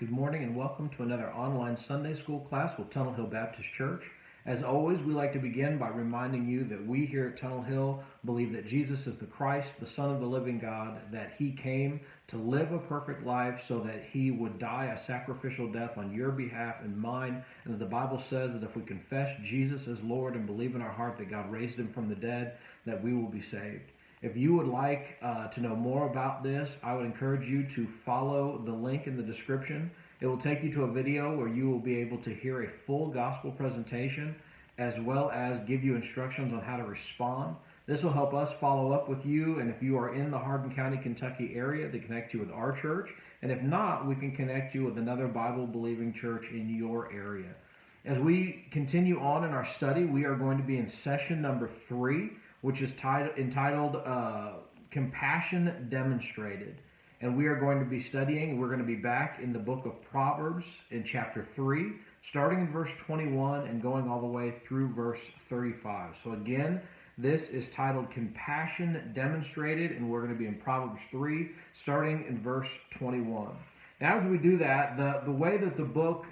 Good morning and welcome to another online Sunday school class with Tunnel Hill Baptist Church. As always, we like to begin by reminding you that we here at Tunnel Hill believe that Jesus is the Christ, the Son of the living God, that He came to live a perfect life so that He would die a sacrificial death on your behalf and mine, and that the Bible says that if we confess Jesus as Lord and believe in our heart that God raised Him from the dead, that we will be saved. If you would like to know more about this, I would encourage you to follow the link in the description. It will take you to a video where you will be able to hear a full gospel presentation as well as give you instructions on how to respond. This will help us follow up with you, and if you are in the Hardin County, Kentucky area, to connect you with our church. And if not, we can connect you with another Bible-believing church in your area. As we continue on in our study, we are going to be in session number 3, which is entitled Compassion Demonstrated. And we are going to be studying, we're going to be back in the book of Proverbs in chapter 3, starting in verse 21 and going all the way through verse 35. So again, this is titled Compassion Demonstrated, and we're going to be in Proverbs 3, starting in verse 21. Now, as we do that, the way that the book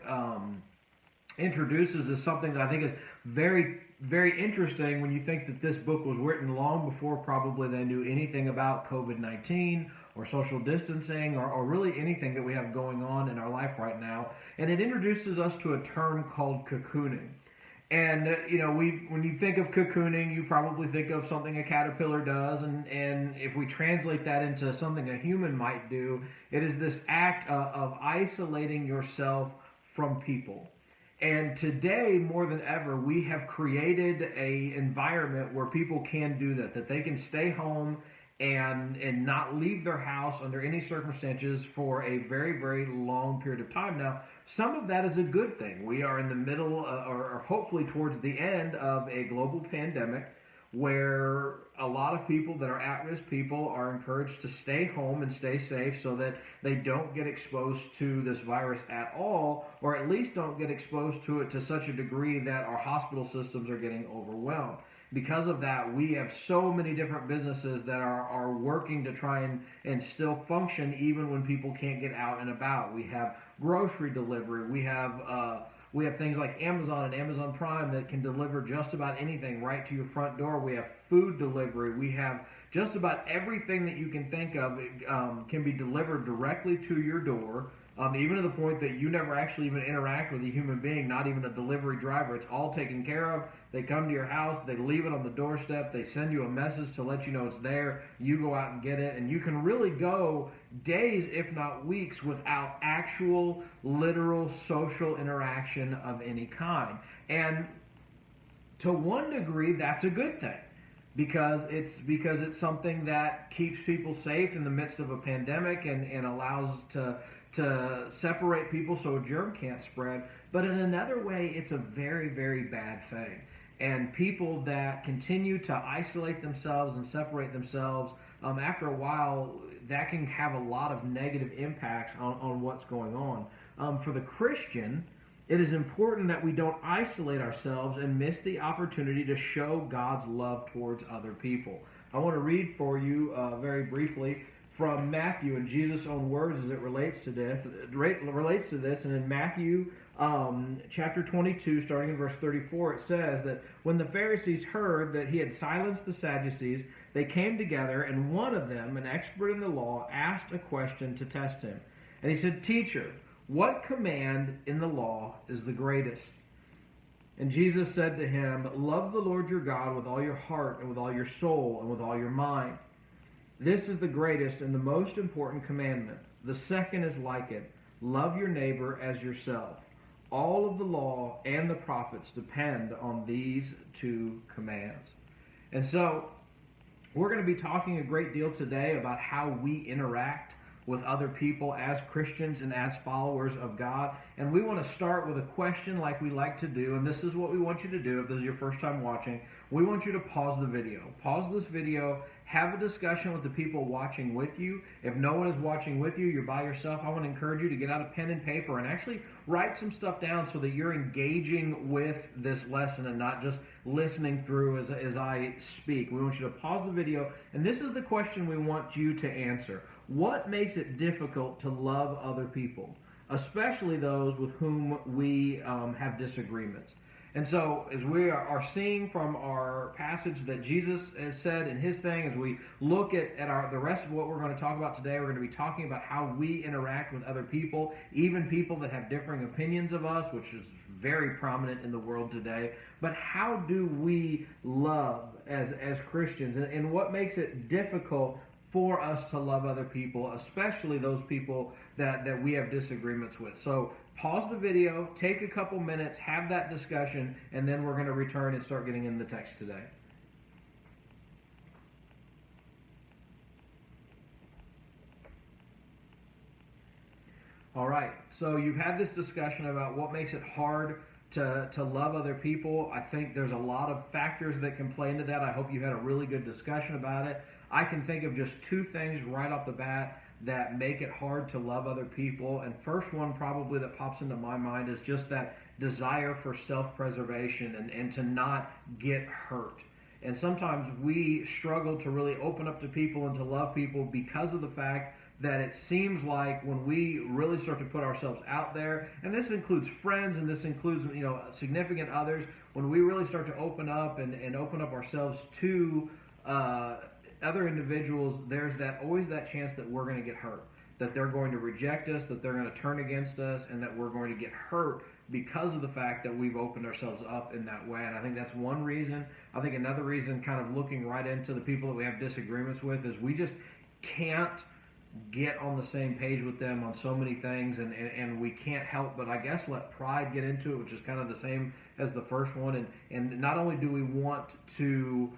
introduces is something that I think is very, very interesting when you think that this book was written long before probably they knew anything about COVID-19 or social distancing or really anything that we have going on in our life right now. And it introduces us to a term called cocooning. And, when you think of cocooning, you probably think of something a caterpillar does. And if we translate that into something a human might do, it is this act of isolating yourself from people. And today, more than ever, we have created an environment where people can do that they can stay home and not leave their house under any circumstances for a very, very long period of time. Now, some of that is a good thing. We are in the middle or hopefully towards the end of a global pandemic where a lot of people that are at-risk people are encouraged to stay home and stay safe so that they don't get exposed to this virus at all, or at least don't get exposed to it to such a degree that our hospital systems are getting overwhelmed. Because of that, we have so many different businesses that are working to try and still function even when people can't get out and about. We have grocery delivery. We have things like Amazon and Amazon Prime that can deliver just about anything right to your front door. We have food delivery. We have just about everything that you can think of can be delivered directly to your door, even to the point that you never actually even interact with a human being, not even a delivery driver. It's all taken care of. They come to your house, they leave it on the doorstep, they send you a message to let you know it's there, you go out and get it, and you can really go days, if not weeks, without actual, literal social interaction of any kind. And to one degree, that's a good thing, because it's something that keeps people safe in the midst of a pandemic and allows to separate people so a germ can't spread. But in another way, it's a very, very bad thing. And people that continue to isolate themselves and separate themselves, after a while, that can have a lot of negative impacts on what's going on. For the Christian, it is important that we don't isolate ourselves and miss the opportunity to show God's love towards other people. I want to read for you very briefly from Matthew in Jesus' own words as it relates to this. And in Matthew chapter 22, starting in verse 34, it says that when the Pharisees heard that he had silenced the Sadducees, they came together, and one of them, an expert in the law, asked a question to test him. And he said, "Teacher, what command in the law is the greatest?" And Jesus said to him, "Love the Lord your God with all your heart and with all your soul and with all your mind. This is the greatest and the most important commandment. The second is like it. Love your neighbor as yourself. All of the law and the prophets depend on these two commands." And so, we're going to be talking a great deal today about how we interact with other people as Christians and as followers of God. And we want to start with a question like we like to do. And this is what we want you to do if this is your first time watching. We want you to pause the video. Pause this video. Have a discussion with the people watching with you. If no one is watching with you, you're by yourself, I want to encourage you to get out a pen and paper and actually write some stuff down so that you're engaging with this lesson and not just listening through as I speak. We want you to pause the video. And this is the question we want you to answer. What makes it difficult to love other people? especially those with whom we have disagreements. And so, as we are seeing from our passage that Jesus has said in his thing, as we look at the rest of what we're going to talk about today, we're going to be talking about how we interact with other people, even people that have differing opinions of us, which is very prominent in the world today. But how do we love as Christians, and what makes it difficult for us to love other people, especially those people that we have disagreements with? So pause the video, take a couple minutes, have that discussion, and then we're going to return and start getting into the text today. All right, so you've had this discussion about what makes it hard to love other people. I think there's a lot of factors that can play into that. I hope you had a really good discussion about it. I can think of just two things right off the bat that make it hard to love other people. And first one probably that pops into my mind is just that desire for self-preservation and to not get hurt. And sometimes we struggle to really open up to people and to love people because of the fact that it seems like when we really start to put ourselves out there, and this includes friends and this includes significant others, when we really start to open up and open up ourselves to other individuals, there's always that chance that we're going to get hurt, that they're going to reject us, that they're going to turn against us, and that we're going to get hurt because of the fact that we've opened ourselves up in that way. And I think that's one reason. I think another reason, kind of looking right into the people that we have disagreements with, is we just can't get on the same page with them on so many things, and we can't help but, I guess, let pride get into it, which is kind of the same as the first one. And not only do we want to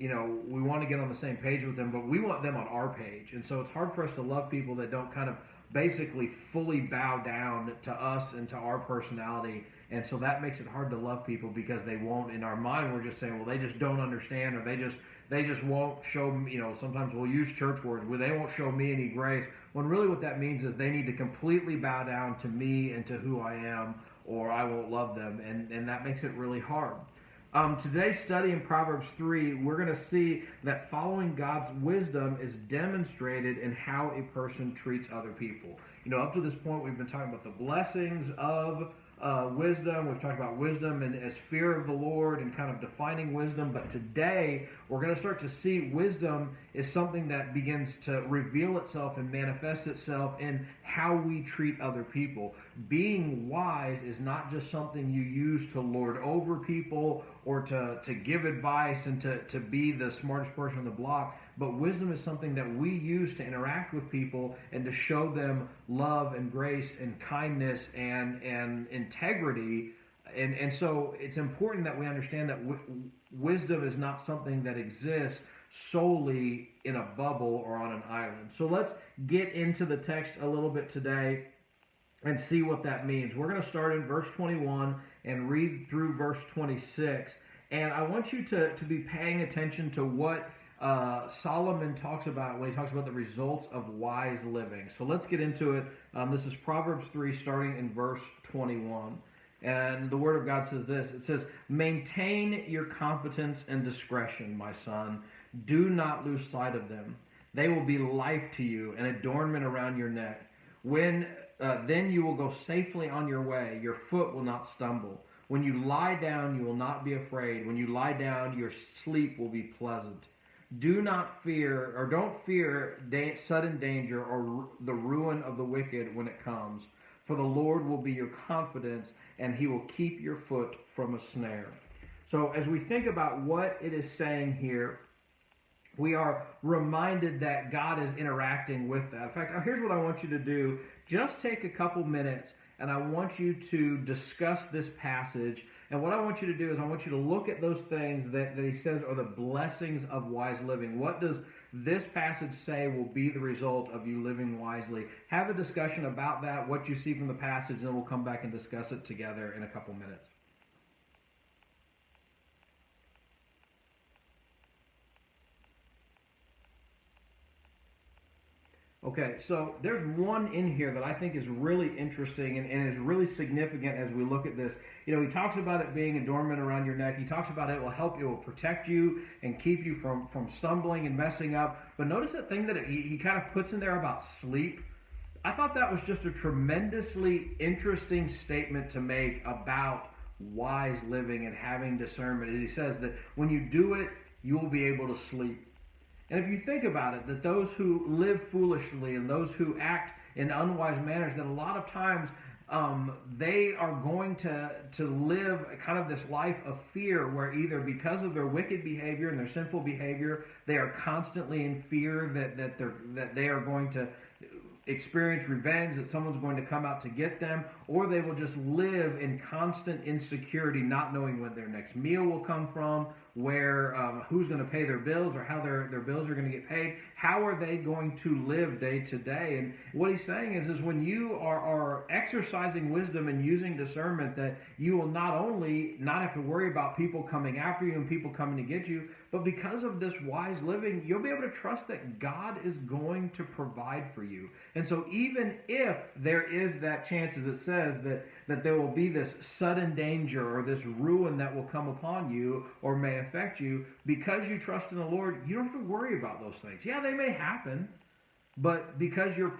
we want to get on the same page with them, but we want them on our page. And so it's hard for us to love people that don't kind of basically fully bow down to us and to our personality. And so that makes it hard to love people because they won't, in our mind, we're just saying, well, they just don't understand, or they just won't show me, sometimes we'll use church words where they won't show me any grace, when really what that means is they need to completely bow down to me and to who I am, or I won't love them. And that makes it really hard. Today's study in Proverbs 3, we're going to see that following God's wisdom is demonstrated in how a person treats other people. Up to this point, we've been talking about the blessings of wisdom. We've talked about wisdom and as fear of the Lord and kind of defining wisdom. But today, we're going to start to see wisdom is something that begins to reveal itself and manifest itself in how we treat other people. Being wise is not just something you use to lord over people or to give advice and to be the smartest person on the block. But wisdom is something that we use to interact with people and to show them love and grace and kindness and integrity. And so it's important that we understand that wisdom is not something that exists solely in a bubble or on an island. So let's get into the text a little bit today and see what that means. We're going to start in verse 21 and read through verse 26. And I want you to be paying attention to what Solomon talks about when he talks about the results of wise living. So let's get into it. This is Proverbs 3, starting in verse 21. And the Word of God says this. It says, "Maintain your competence and discretion, my son. Do not lose sight of them. They will be life to you, an adornment around your neck. Then you will go safely on your way. Your foot will not stumble. When you lie down, you will not be afraid. When you lie down, your sleep will be pleasant. Don't fear sudden danger or the ruin of the wicked when it comes. For the Lord will be your confidence, and he will keep your foot from a snare." So as we think about what it is saying here, we are reminded that God is interacting with that. In fact, here's what I want you to do. Just take a couple minutes, and I want you to discuss this passage. And what I want you to do is I want you to look at those things that he says are the blessings of wise living. What does this passage say will be the result of you living wisely? Have a discussion about that, what you see from the passage, and then we'll come back and discuss it together in a couple minutes. Okay, so there's one in here that I think is really interesting and is really significant as we look at this. He talks about it being adornment around your neck. He talks about it will help, it will protect you and keep you from stumbling and messing up. But notice that thing that he kind of puts in there about sleep. I thought that was just a tremendously interesting statement to make about wise living and having discernment. As he says that when you do it, you will be able to sleep. And if you think about it, that those who live foolishly and those who act in unwise manners, that a lot of times they are going to live kind of this life of fear where either because of their wicked behavior and their sinful behavior, they are constantly in fear that they are going to experience revenge, that someone's going to come out to get them, or they will just live in constant insecurity, not knowing when their next meal will come from, where who's going to pay their bills, or how their bills are going to get paid. How are they going to live day to day? And what he's saying is when you are exercising wisdom and using discernment, that you will not only not have to worry about people coming after you and people coming to get you, but because of this wise living, you'll be able to trust that God is going to provide for you. And so even if there is that chance, as it says, that there will be this sudden danger or this ruin that will come upon you or may affect you, because you trust in the Lord, you don't have to worry about those things. Yeah, they may happen, but because you've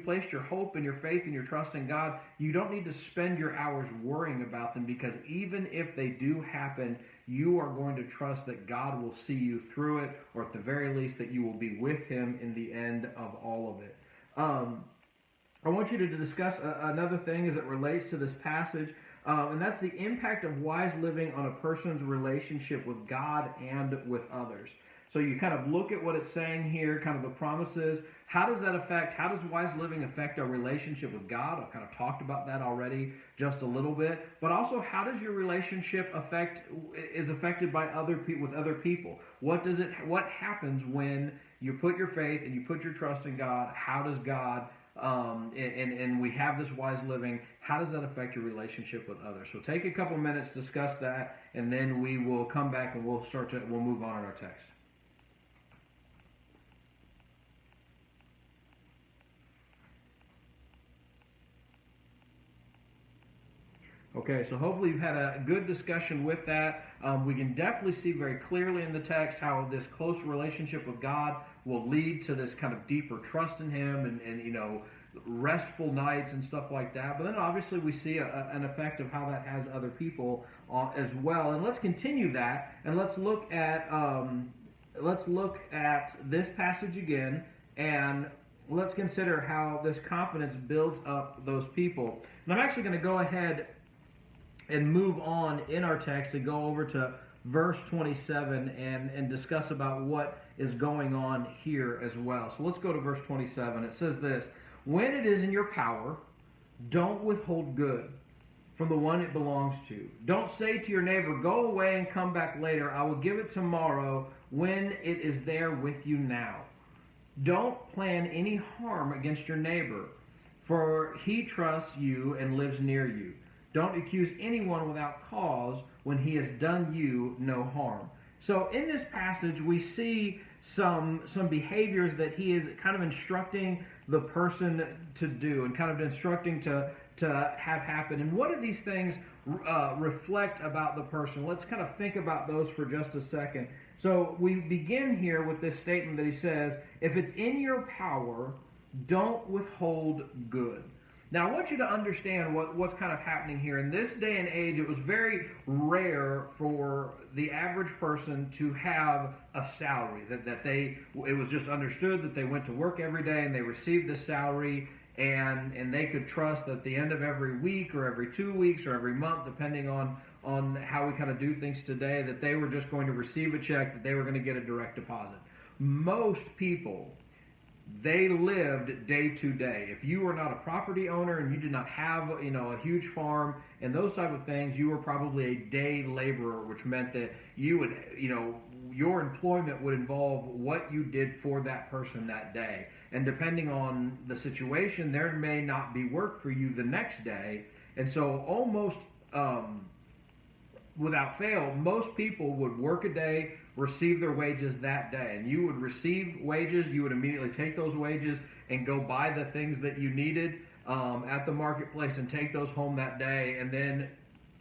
placed your hope and your faith and your trust in God, you don't need to spend your hours worrying about them, because even if they do happen, you are going to trust that God will see you through it, or at the very least that you will be with him in the end of all of it. I want you to discuss another thing as it relates to this passage, and that's the impact of wise living on a person's relationship with God and with others. So you kind of look at what it's saying here, kind of the promises. How does wise living affect our relationship with God? I've kind of talked about that already just a little bit. But also, how does your relationship is affected by with other people? What happens when you put your faith and you put your trust in God? How does God and we have this wise living, how does that affect your relationship with others? So take a couple minutes, discuss that, and then we will come back and we'll move on in our text. Okay, so hopefully you've had a good discussion with that. We can definitely see very clearly in the text how this close relationship with God will lead to this kind of deeper trust in him and restful nights and stuff like that. But then obviously we see an effect of how that has other people as well. And let's continue that, and let's look at this passage again, and let's consider how this confidence builds up those people. And I'm actually going to go ahead and move on in our text and go over to verse 27 and discuss about what is going on here as well. So let's go to verse 27. It says this: "When it is in your power, don't withhold good from the one it belongs to. Don't say to your neighbor, 'Go away and come back later. I will give it tomorrow,' when it is there with you now. Don't plan any harm against your neighbor, for he trusts you and lives near you. Don't accuse anyone without cause when he has done you no harm." So in this passage, we see some behaviors that he is kind of instructing the person to do and kind of instructing to have happen. And what do these things reflect about the person? Let's kind of think about those for just a second. So we begin here with this statement that he says, if it's in your power, don't withhold good. Now, I want you to understand what's kind of happening here. In this day and age, it was very rare for the average person to have a salary. It was just understood that they went to work every day and they received the salary, and they could trust that at the end of every week or every 2 weeks or every month, depending on how we kind of do things today, that they were just going to receive a check, that they were going to get a direct deposit. Most people, they lived day to day. If you were not a property owner and you did not have a huge farm and those type of things, you were probably a day laborer, which meant that you would your employment would involve what you did for that person that day. And depending on the situation, there may not be work for you the next day. And so almost without fail, most people would work a day, receive their wages that day. And you would receive wages, you would immediately take those wages and go buy the things that you needed at the marketplace and take those home that day. And then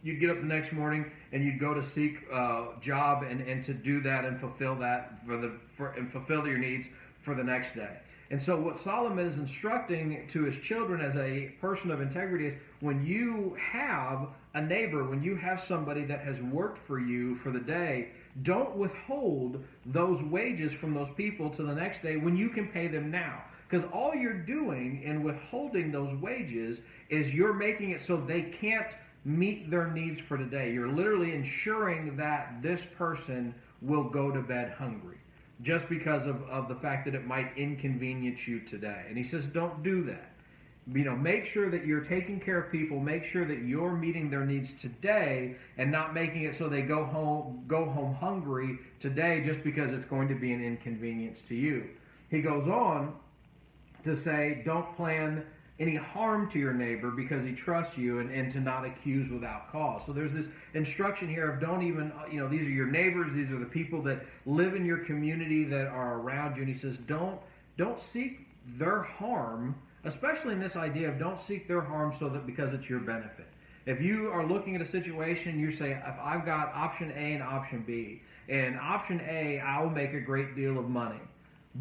you'd get up the next morning and you'd go to seek a job and to do that and fulfill that and fulfill your needs for the next day. And so what Solomon is instructing to his children as a person of integrity is, when you have a neighbor, when you have somebody that has worked for you for the day, don't withhold those wages from those people to the next day when you can pay them now. Because all you're doing in withholding those wages is you're making it so they can't meet their needs for today. You're literally ensuring that this person will go to bed hungry just because of the fact that it might inconvenience you today. And he says, don't do that. Make sure that you're taking care of people. Make sure that you're meeting their needs today and not making it so they go home hungry today just because it's going to be an inconvenience to you. He goes on to say, don't plan any harm to your neighbor because he trusts you, and to not accuse without cause. So there's this instruction here of don't even, these are your neighbors, these are the people that live in your community that are around you. And he says, don't seek their harm, especially in this idea of don't seek their harm so that because it's your benefit. If you are looking at a situation, you say, if I've got option A and option B, and option A, I will make a great deal of money.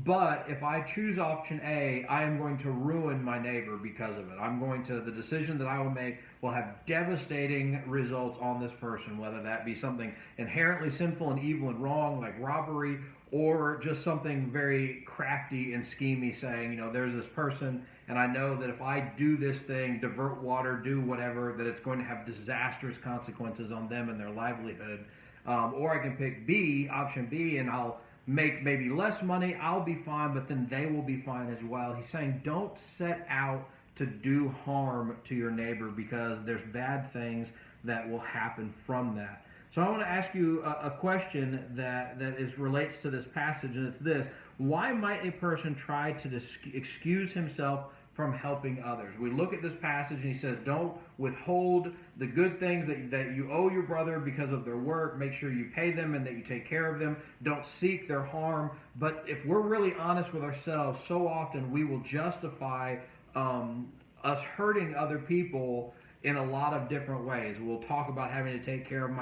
But if I choose option A, I am going to ruin my neighbor because of it. The decision that I will make will have devastating results on this person, whether that be something inherently sinful and evil and wrong, like robbery, or just something very crafty and schemy, saying, there's this person, and I know that if I do this thing, divert water, do whatever, that it's going to have disastrous consequences on them and their livelihood. Or I can pick B, option B, and I'll make maybe less money, I'll be fine, but then they will be fine as well. He's saying don't set out to do harm to your neighbor because there's bad things that will happen from that. So I want to ask you a question that relates to this passage, and it's this: why might a person try to excuse himself from helping others? We look at this passage and he says, don't withhold the good things that you owe your brother because of their work. Make sure you pay them and that you take care of them. Don't seek their harm. But if we're really honest with ourselves, so often we will justify us hurting other people in a lot of different ways. We'll talk about having to take care of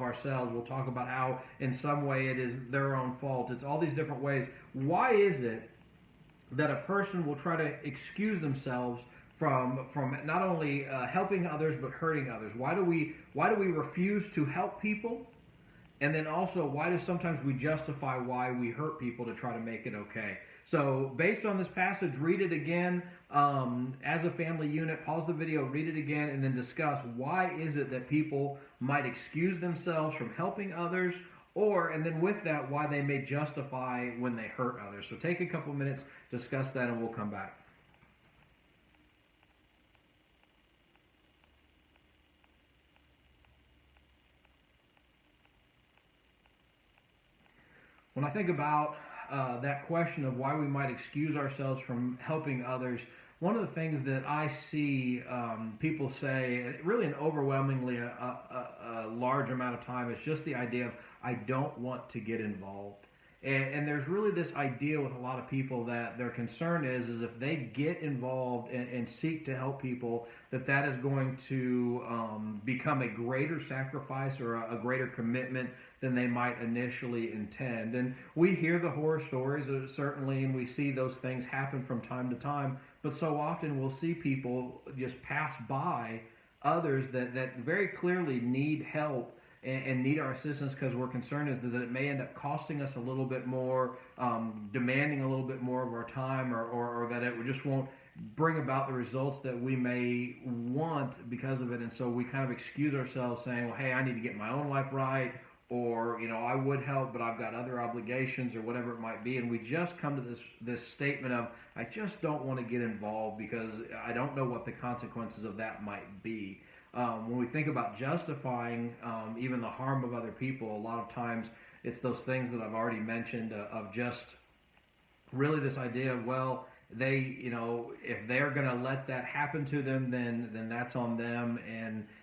ourselves. We'll talk about how in some way it is their own fault. It's all these different ways. Why is it that a person will try to excuse themselves from not only helping others but hurting others? Why do we refuse to help people? And then also, why do sometimes we justify why we hurt people to try to make it okay? So based on this passage, read it again as a family unit. Pause the video, read it again, and then discuss why is it that people might excuse themselves from helping others, and then with that, why they may justify when they hurt others. So take a couple minutes, discuss that, and we'll come back. When I think about that question of why we might excuse ourselves from helping others, one of the things that I see people say, really an overwhelmingly a large amount of time, is just the idea of, I don't want to get involved. And there's really this idea with a lot of people that their concern is if they get involved and seek to help people, that is going to become a greater sacrifice or a greater commitment than they might initially intend. And we hear the horror stories, certainly, and we see those things happen from time to time. But so often we'll see people just pass by others that very clearly need help and need our assistance, because we're concerned is that it may end up costing us a little bit more, demanding a little bit more of our time, or that it just won't bring about the results that we may want because of it. And so we kind of excuse ourselves saying, well, hey, I need to get my own life right, or I would help, but I've got other obligations, or whatever it might be. And we just come to this statement of, I just don't want to get involved because I don't know what the consequences of that might be. When we think about justifying even the harm of other people, a lot of times it's those things that I've already mentioned of just really this idea of, well, they, if they're going to let that happen to them, then that's on them,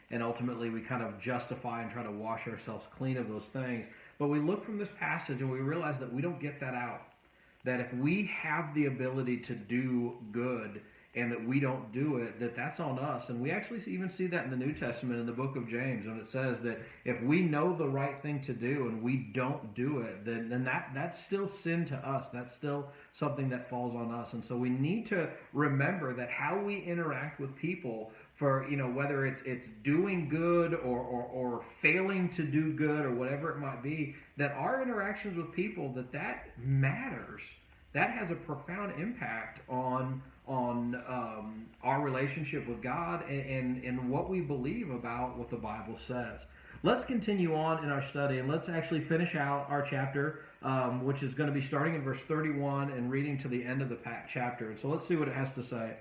and ultimately we kind of justify and try to wash ourselves clean of those things. But we look from this passage and we realize that we don't get that out. That if we have the ability to do good, and that we don't do it, that's on us. And we actually even see that in the New Testament in the book of James, when it says that if we know the right thing to do and we don't do it, then that's still sin to us. That's still something that falls on us. And so we need to remember that how we interact with people, for whether it's doing good or failing to do good or whatever it might be, that our interactions with people, that matters. That has a profound impact on our relationship with God and what we believe about what the Bible says. Let's continue on in our study, and let's actually finish out our chapter, which is going to be starting in verse 31 and reading to the end of the chapter. And so let's see what it has to say.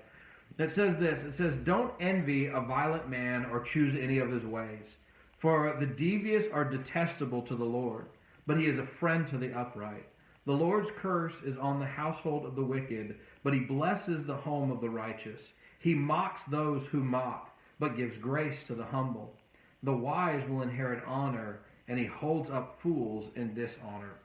It says this. It says, "Don't envy a violent man or choose any of his ways. For the devious are detestable to the Lord, but he is a friend to the upright. The Lord's curse is on the household of the wicked, but he blesses the home of the righteous. He mocks those who mock, but gives grace to the humble. The wise will inherit honor, and he holds up fools in dishonor."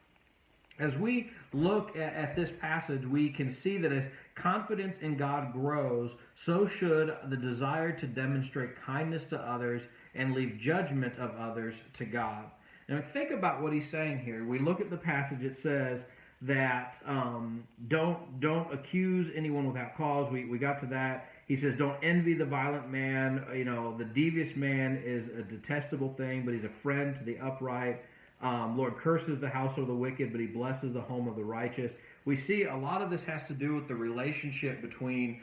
As we look at this passage, we can see that as confidence in God grows, so should the desire to demonstrate kindness to others and leave judgment of others to God. Now think about what he's saying here. We look at the passage, it says that don't accuse anyone without cause. We got to that. He says, don't envy the violent man. The devious man is a detestable thing, but he's a friend to the upright. Lord curses the household of the wicked, but he blesses the home of the righteous. We see a lot of this has to do with the relationship between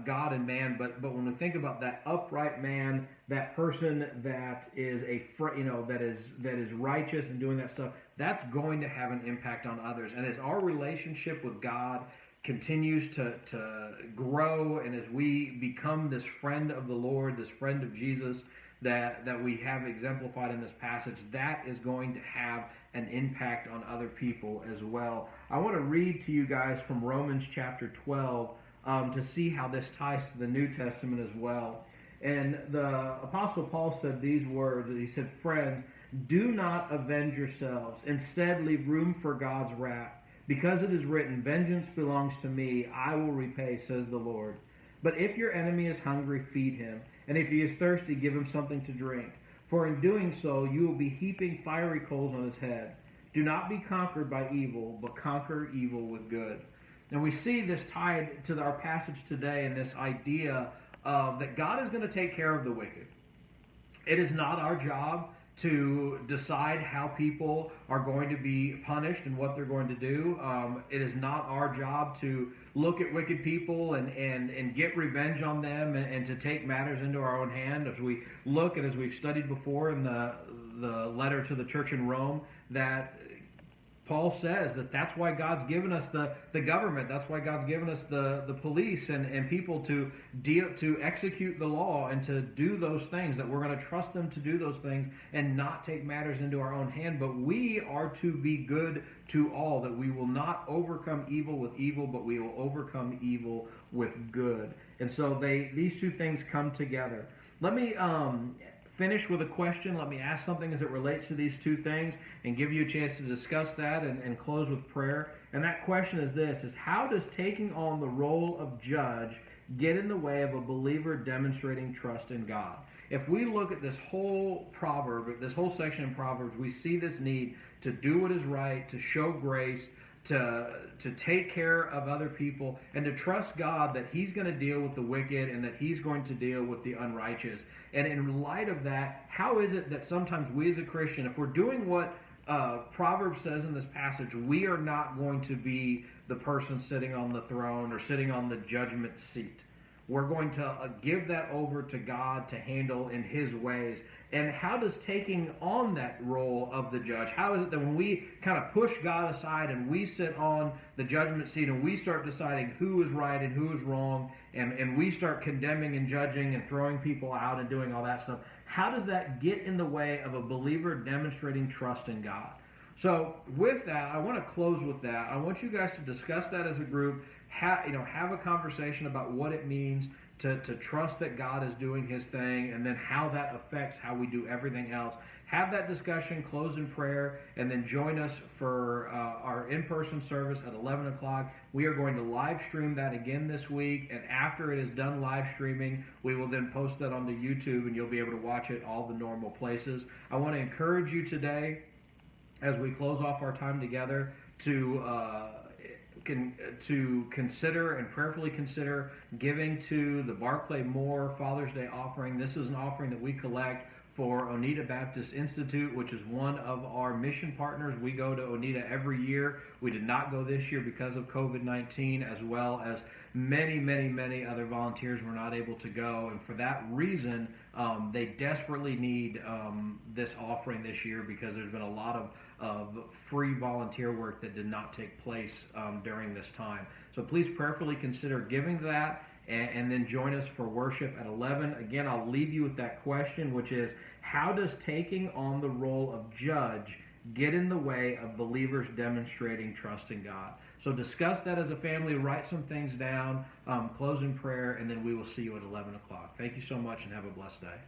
God and man. But when we think about that upright man, that person that is that is righteous and doing that stuff, that's going to have an impact on others. And as our relationship with God continues to grow, and as we become this friend of the Lord, this friend of Jesus, that we have exemplified in this passage, that is going to have an impact on other people as well. I want to read to you guys from Romans chapter 12 to see how this ties to the New Testament as well. And the Apostle Paul said these words, and he said, "Friends, do not avenge yourselves. Instead, leave room for God's wrath. Because it is written, 'Vengeance belongs to me, I will repay,' says the Lord. But if your enemy is hungry, feed him. And if he is thirsty, give him something to drink. For in doing so, you will be heaping fiery coals on his head. Do not be conquered by evil, but conquer evil with good." And we see this tied to our passage today, and this idea of that God is going to take care of the wicked. It is not our job to decide how people are going to be punished and what they're going to do. It is not our job to look at wicked people and get revenge on them and to take matters into our own hand. As we look, and as we've studied before in the letter to the church in Rome, that Paul says that's why God's given us the government. That's why God's given us the police and people to execute the law and to do those things, that we're going to trust them to do those things and not take matters into our own hand. But we are to be good to all, that we will not overcome evil with evil, but we will overcome evil with good. And so these two things come together. Let me finish with a question. Let me ask something as it relates to these two things and give you a chance to discuss that and close with prayer. And that question is this, is how does taking on the role of judge get in the way of a believer demonstrating trust in God? If we look at this whole proverb, this whole section in Proverbs, we see this need to do what is right, to show grace, to take care of other people, and to trust God that He's going to deal with the wicked and that He's going to deal with the unrighteous. And in light of that, how is it that sometimes we as a Christian, if we're doing what Proverbs says in this passage, we are not going to be the person sitting on the throne or sitting on the judgment seat? We're going to give that over to God to handle in His ways. And how does taking on that role of the judge, how is it that when we kind of push God aside and we sit on the judgment seat and we start deciding who is right and who is wrong, and we start condemning and judging and throwing people out and doing all that stuff, how does that get in the way of a believer demonstrating trust in God? So with that, I want to close with that. I want you guys to discuss that as a group, have a conversation about what it means to trust that God is doing His thing, and then how that affects how we do everything else. have that discussion, close in prayer, and then join us for our in-person service at 11 o'clock. We are going to live stream that again this week, and after it is done live streaming, we will then post that onto YouTube, and you'll be able to watch it all the normal places. I want to encourage you today, as we close off our time together, to consider and prayerfully consider giving to the Barclay Moore Father's Day offering. This is an offering that we collect for Oneida Baptist Institute, which is one of our mission partners. We go to Oneida every year. We did not go this year because of COVID-19, as well as many other volunteers were not able to go. And for that reason, they desperately need this offering this year, because there's been a lot of free volunteer work that did not take place during this time. So please prayerfully consider giving that, and then join us for worship at 11. Again, I'll leave you with that question, which is, how does taking on the role of judge get in the way of believers demonstrating trust in God? So discuss that as a family, write some things down, close in prayer, and then we will see you at 11 o'clock. Thank you so much, and have a blessed day.